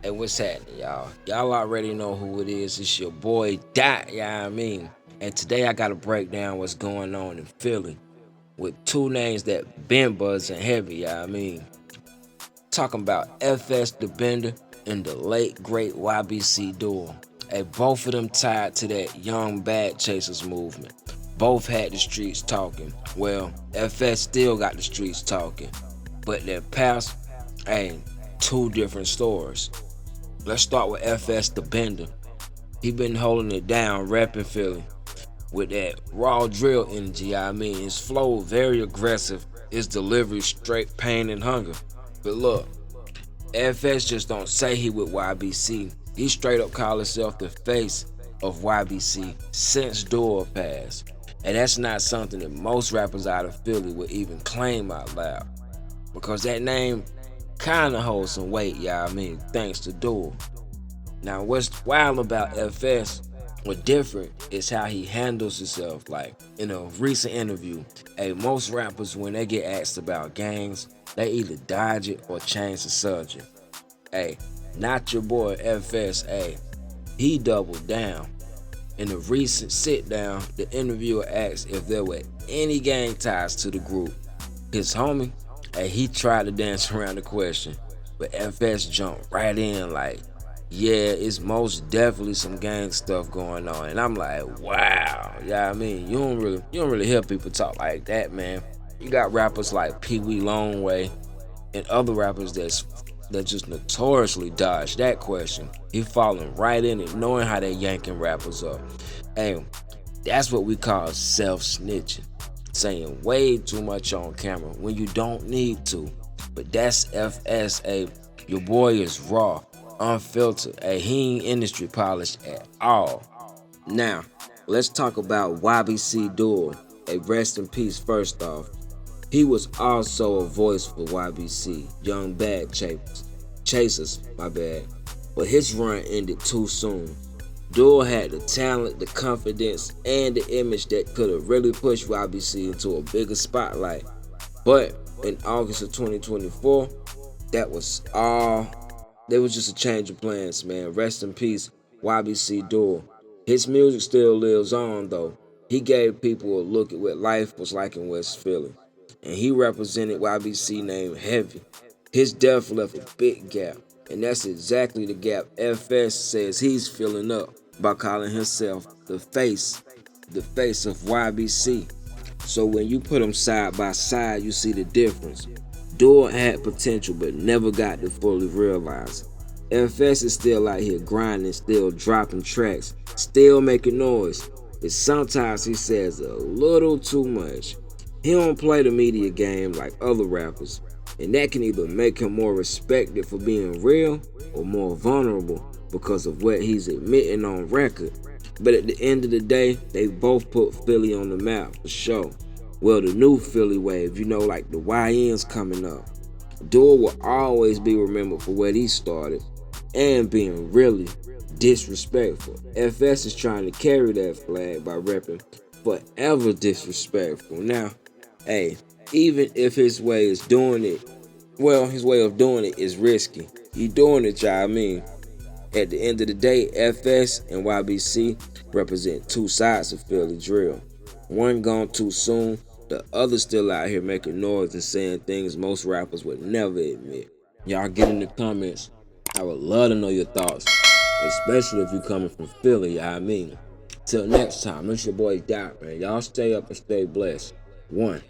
Hey, what's happening, y'all? Y'all already know who it is. It's your boy Dot, yeah, I mean. And today I gotta break down what's going on in Philly with two names that been buzzing heavy, yeah, I mean. Talking about FsDaBender and the late great YBC Dul. Hey, both of them tied to that young bad chasers movement. Both had the streets talking. Well, FS still got the streets talking. But their paths ain't two different stories. Let's start with FsDaBender. He been holding it down, rapping Philly with that raw drill energy. I mean, his flow very aggressive, his delivery straight pain and hunger. But look, FS just don't say he with YBC. He straight up call himself the face of YBC since Dul passed. And that's not something that most rappers out of Philly would even claim out loud. Because that name kinda holds some weight, y'all. I mean, thanks to Dul. Now, what's wild about FS, what different is how he handles himself. Like in a recent interview, hey, most rappers when they get asked about gangs, they either dodge it or change the subject. Hey, not your boy FS. Hey, he doubled down. In a recent sit down, the interviewer asked if there were any gang ties to the group. His homie, hey, he tried to dance around the question, but FS jumped right in like, yeah, it's most definitely some gang stuff going on. And I'm like, wow. Yeah, I mean, you don't really hear people talk like that, man. You got rappers like Pee Wee Longway and other rappers that just notoriously dodge that question. He falling right in it, knowing how they yanking rappers up. And that's what we call self-snitching. Saying way too much on camera when you don't need to. But that's FSA. Your boy is raw, unfiltered. He ain't industry polished at all. Now, let's talk about YBC Dul. Rest in peace first off. He was also a voice for YBC, Young Bad Chasers, my bad. But his run ended too soon. Dul had the talent, the confidence, and the image that could have really pushed YBC into a bigger spotlight. But in August of 2024, that was all. There was just a change of plans, man. Rest in peace, YBC Dul. His music still lives on, though. He gave people a look at what life was like in West Philly. And he represented YBC name heavy. His death left a big gap. And that's exactly the gap FS says he's filling up by calling himself the face of YBC. So when you put them side by side, you see the difference. Dul had potential but never got to fully realize it. FS is still out here grinding, still dropping tracks, still making noise. But sometimes he says a little too much. He don't play the media game like other rappers, and that can either make him more respected for being real or more vulnerable because of what he's admitting on record. But at the end of the day, they both put Philly on the map for sure. Well, the new Philly wave, like the YN's coming up. Dul will always be remembered for what he started and being really disrespectful. FS is trying to carry that flag by repping forever disrespectful. Now, hey, even if his way of doing it is risky. He doing it, y'all. I mean, at the end of the day, FS and YBC represent two sides of Philly drill. One gone too soon, the other still out here making noise and saying things most rappers would never admit. Y'all get in the comments. I would love to know your thoughts, especially if you're coming from Philly, I mean. Till next time, it's your boy Dot, man. Y'all stay up and stay blessed. One.